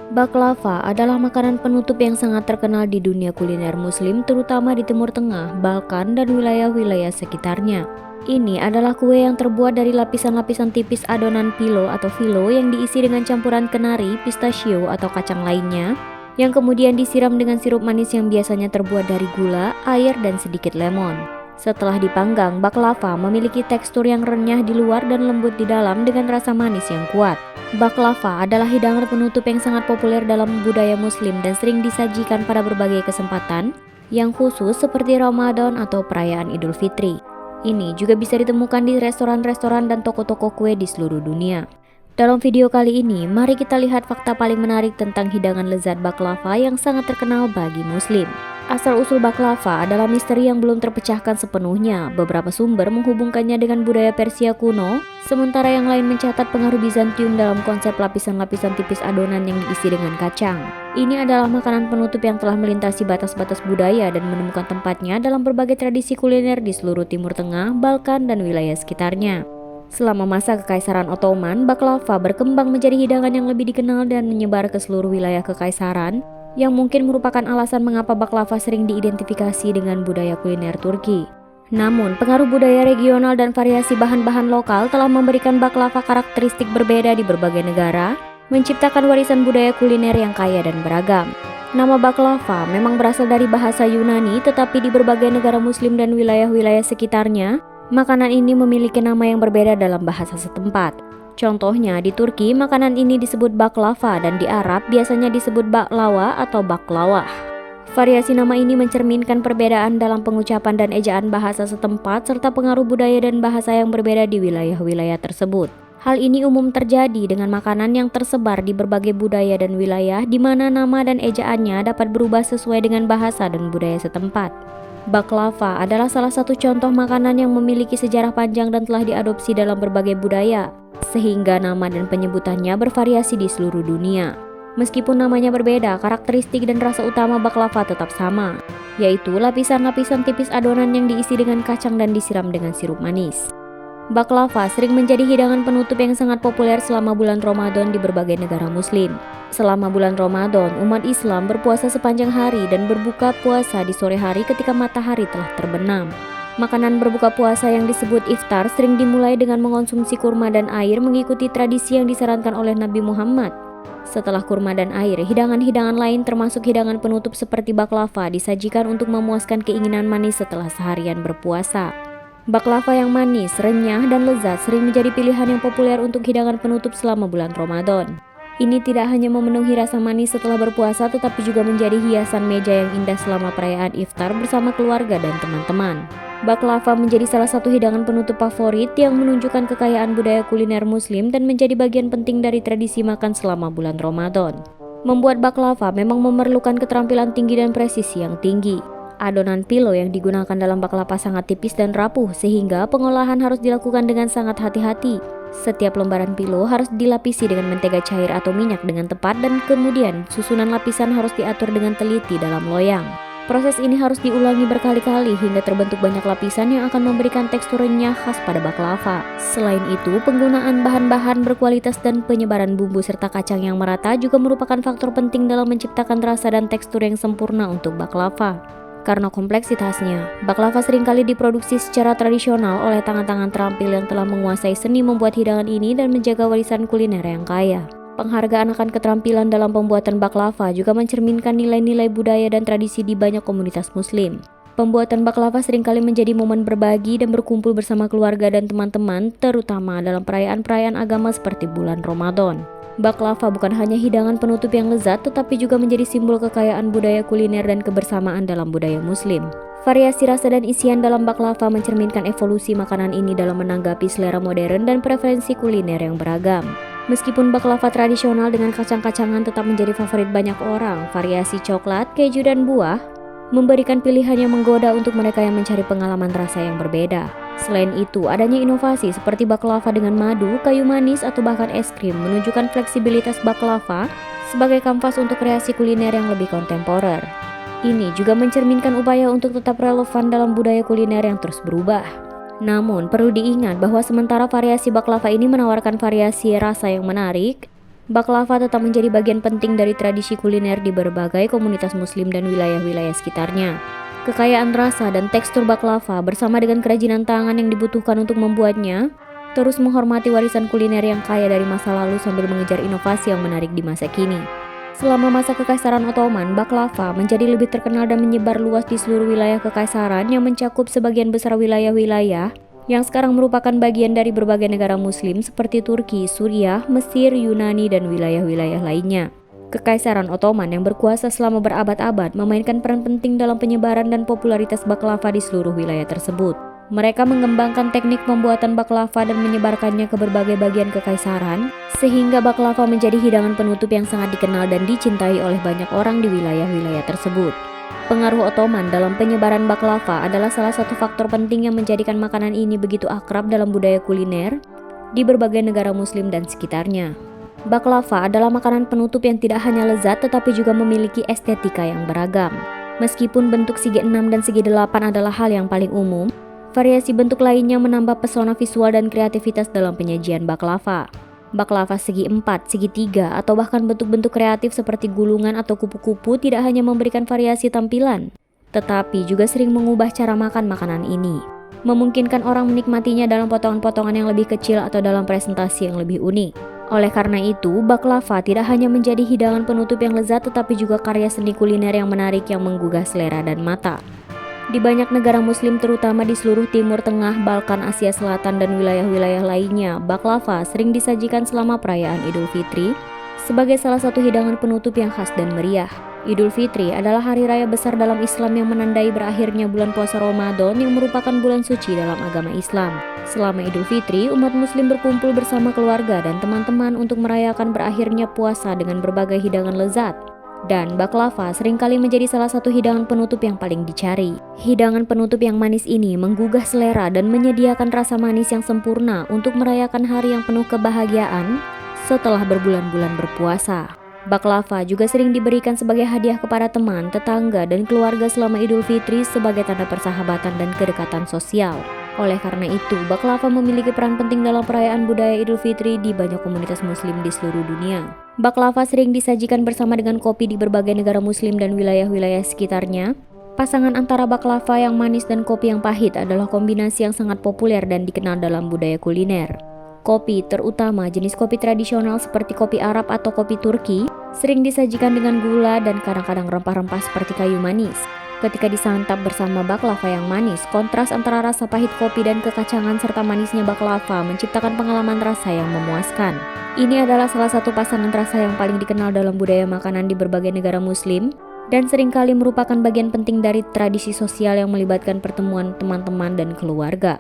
Baklava adalah makanan penutup yang sangat terkenal di dunia kuliner Muslim, terutama di Timur Tengah, Balkan, dan wilayah-wilayah sekitarnya. Ini adalah kue yang terbuat dari lapisan-lapisan tipis adonan pilo atau filo yang diisi dengan campuran kenari, pistachio, atau kacang lainnya, yang kemudian disiram dengan sirup manis yang biasanya terbuat dari gula, air, dan sedikit lemon. Setelah dipanggang, baklava memiliki tekstur yang renyah di luar dan lembut di dalam dengan rasa manis yang kuat. Baklava adalah hidangan penutup yang sangat populer dalam budaya Muslim dan sering disajikan pada berbagai kesempatan yang khusus seperti Ramadan atau perayaan Idul Fitri. Ini juga bisa ditemukan di restoran-restoran dan toko-toko kue di seluruh dunia. Dalam video kali ini, mari kita lihat fakta paling menarik tentang hidangan lezat baklava yang sangat terkenal bagi Muslim. Asal-usul baklava adalah misteri yang belum terpecahkan sepenuhnya. Beberapa sumber menghubungkannya dengan budaya Persia kuno, sementara yang lain mencatat pengaruh Bizantium dalam konsep lapisan-lapisan tipis adonan yang diisi dengan kacang. Ini adalah makanan penutup yang telah melintasi batas-batas budaya dan menemukan tempatnya dalam berbagai tradisi kuliner di seluruh Timur Tengah, Balkan, dan wilayah sekitarnya. Selama masa Kekaisaran Ottoman, baklava berkembang menjadi hidangan yang lebih dikenal dan menyebar ke seluruh wilayah kekaisaran, yang mungkin merupakan alasan mengapa baklava sering diidentifikasi dengan budaya kuliner Turki. Namun, pengaruh budaya regional dan variasi bahan-bahan lokal telah memberikan baklava karakteristik berbeda di berbagai negara, menciptakan warisan budaya kuliner yang kaya dan beragam. Nama baklava memang berasal dari bahasa Yunani, tetapi di berbagai negara Muslim dan wilayah-wilayah sekitarnya, makanan ini memiliki nama yang berbeda dalam bahasa setempat. Contohnya, di Turki makanan ini disebut baklava dan di Arab biasanya disebut baklawa atau baklawah. Variasi nama ini mencerminkan perbedaan dalam pengucapan dan ejaan bahasa setempat serta pengaruh budaya dan bahasa yang berbeda di wilayah-wilayah tersebut. Hal ini umum terjadi dengan makanan yang tersebar di berbagai budaya dan wilayah di mana nama dan ejaannya dapat berubah sesuai dengan bahasa dan budaya setempat. Baklava adalah salah satu contoh makanan yang memiliki sejarah panjang dan telah diadopsi dalam berbagai budaya, sehingga nama dan penyebutannya bervariasi di seluruh dunia. Meskipun namanya berbeda, karakteristik dan rasa utama baklava tetap sama, yaitu lapisan-lapisan tipis adonan yang diisi dengan kacang dan disiram dengan sirup manis. Baklava sering menjadi hidangan penutup yang sangat populer selama bulan Ramadan di berbagai negara Muslim. Selama bulan Ramadan, umat Islam berpuasa sepanjang hari dan berbuka puasa di sore hari ketika matahari telah terbenam. Makanan berbuka puasa yang disebut iftar sering dimulai dengan mengonsumsi kurma dan air mengikuti tradisi yang disarankan oleh Nabi Muhammad. Setelah kurma dan air, hidangan-hidangan lain termasuk hidangan penutup seperti baklava disajikan untuk memuaskan keinginan manis setelah seharian berpuasa. Baklava yang manis, renyah, dan lezat sering menjadi pilihan yang populer untuk hidangan penutup selama bulan Ramadan. Ini tidak hanya memenuhi rasa manis setelah berpuasa, tetapi juga menjadi hiasan meja yang indah selama perayaan iftar bersama keluarga dan teman-teman. Baklava menjadi salah satu hidangan penutup favorit yang menunjukkan kekayaan budaya kuliner Muslim dan menjadi bagian penting dari tradisi makan selama bulan Ramadan. Membuat baklava memang memerlukan keterampilan tinggi dan presisi yang tinggi. Adonan pilo yang digunakan dalam baklava sangat tipis dan rapuh sehingga pengolahan harus dilakukan dengan sangat hati-hati. Setiap lembaran pilo harus dilapisi dengan mentega cair atau minyak dengan tepat dan kemudian susunan lapisan harus diatur dengan teliti dalam loyang. Proses ini harus diulangi berkali-kali hingga terbentuk banyak lapisan yang akan memberikan tekstur renyah khas pada baklava. Selain itu, penggunaan bahan-bahan berkualitas dan penyebaran bumbu serta kacang yang merata juga merupakan faktor penting dalam menciptakan rasa dan tekstur yang sempurna untuk baklava. Karena kompleksitasnya, baklava seringkali diproduksi secara tradisional oleh tangan-tangan terampil yang telah menguasai seni membuat hidangan ini dan menjaga warisan kuliner yang kaya. Penghargaan akan keterampilan dalam pembuatan baklava juga mencerminkan nilai-nilai budaya dan tradisi di banyak komunitas Muslim. Pembuatan baklava seringkali menjadi momen berbagi dan berkumpul bersama keluarga dan teman-teman, terutama dalam perayaan-perayaan agama seperti bulan Ramadan. Baklava bukan hanya hidangan penutup yang lezat, tetapi juga menjadi simbol kekayaan budaya kuliner dan kebersamaan dalam budaya Muslim. Variasi rasa dan isian dalam baklava mencerminkan evolusi makanan ini dalam menanggapi selera modern dan preferensi kuliner yang beragam. Meskipun baklava tradisional dengan kacang-kacangan tetap menjadi favorit banyak orang, variasi coklat, keju, dan buah memberikan pilihan yang menggoda untuk mereka yang mencari pengalaman rasa yang berbeda. Selain itu, adanya inovasi seperti baklava dengan madu, kayu manis, atau bahkan es krim menunjukkan fleksibilitas baklava sebagai kanvas untuk kreasi kuliner yang lebih kontemporer. Ini juga mencerminkan upaya untuk tetap relevan dalam budaya kuliner yang terus berubah. Namun, perlu diingat bahwa sementara variasi baklava ini menawarkan variasi rasa yang menarik, Baklava tetap menjadi bagian penting dari tradisi kuliner di berbagai komunitas muslim dan wilayah-wilayah sekitarnya. Kekayaan rasa dan tekstur baklava bersama dengan kerajinan tangan yang dibutuhkan untuk membuatnya terus menghormati warisan kuliner yang kaya dari masa lalu sambil mengejar inovasi yang menarik di masa kini. Selama masa Kekaisaran Ottoman, baklava menjadi lebih terkenal dan menyebar luas di seluruh wilayah kekaisaran yang mencakup sebagian besar wilayah-wilayah yang sekarang merupakan bagian dari berbagai negara muslim seperti Turki, Suriah, Mesir, Yunani, dan wilayah-wilayah lainnya. Kekaisaran Ottoman yang berkuasa selama berabad-abad memainkan peran penting dalam penyebaran dan popularitas baklava di seluruh wilayah tersebut. Mereka mengembangkan teknik pembuatan baklava dan menyebarkannya ke berbagai bagian kekaisaran, sehingga baklava menjadi hidangan penutup yang sangat dikenal dan dicintai oleh banyak orang di wilayah-wilayah tersebut. Pengaruh Ottoman dalam penyebaran baklava adalah salah satu faktor penting yang menjadikan makanan ini begitu akrab dalam budaya kuliner di berbagai negara muslim dan sekitarnya. Baklava adalah makanan penutup yang tidak hanya lezat tetapi juga memiliki estetika yang beragam. Meskipun bentuk segi 6 dan segi 8 adalah hal yang paling umum, variasi bentuk lainnya menambah pesona visual dan kreativitas dalam penyajian baklava. Baklava segi 4, segi 3, atau bahkan bentuk-bentuk kreatif seperti gulungan atau kupu-kupu tidak hanya memberikan variasi tampilan, tetapi juga sering mengubah cara makan makanan ini, memungkinkan orang menikmatinya dalam potongan-potongan yang lebih kecil atau dalam presentasi yang lebih unik. Oleh karena itu, baklava tidak hanya menjadi hidangan penutup yang lezat tetapi juga karya seni kuliner yang menarik yang menggugah selera dan mata. Di banyak negara muslim terutama di seluruh Timur Tengah, Balkan, Asia Selatan, dan wilayah-wilayah lainnya, baklava sering disajikan selama perayaan Idul Fitri sebagai salah satu hidangan penutup yang khas dan meriah. Idul Fitri adalah hari raya besar dalam Islam yang menandai berakhirnya bulan puasa Ramadan yang merupakan bulan suci dalam agama Islam. Selama Idul Fitri, umat muslim berkumpul bersama keluarga dan teman-teman untuk merayakan berakhirnya puasa dengan berbagai hidangan lezat. Dan baklava seringkali menjadi salah satu hidangan penutup yang paling dicari. Hidangan penutup yang manis ini menggugah selera dan menyediakan rasa manis yang sempurna untuk merayakan hari yang penuh kebahagiaan setelah berbulan-bulan berpuasa. Baklava juga sering diberikan sebagai hadiah kepada teman, tetangga, dan keluarga selama Idul Fitri sebagai tanda persahabatan dan kedekatan sosial. Oleh karena itu, baklava memiliki peran penting dalam perayaan budaya Idul Fitri di banyak komunitas muslim di seluruh dunia. Baklava sering disajikan bersama dengan kopi di berbagai negara muslim dan wilayah-wilayah sekitarnya. Pasangan antara baklava yang manis dan kopi yang pahit adalah kombinasi yang sangat populer dan dikenal dalam budaya kuliner. Kopi, terutama jenis kopi tradisional seperti kopi Arab atau kopi Turki, sering disajikan dengan gula dan kadang-kadang rempah-rempah seperti kayu manis. Ketika disantap bersama baklava yang manis, kontras antara rasa pahit kopi dan kekacangan serta manisnya baklava menciptakan pengalaman rasa yang memuaskan. Ini adalah salah satu pasangan rasa yang paling dikenal dalam budaya makanan di berbagai negara muslim dan seringkali merupakan bagian penting dari tradisi sosial yang melibatkan pertemuan teman-teman dan keluarga.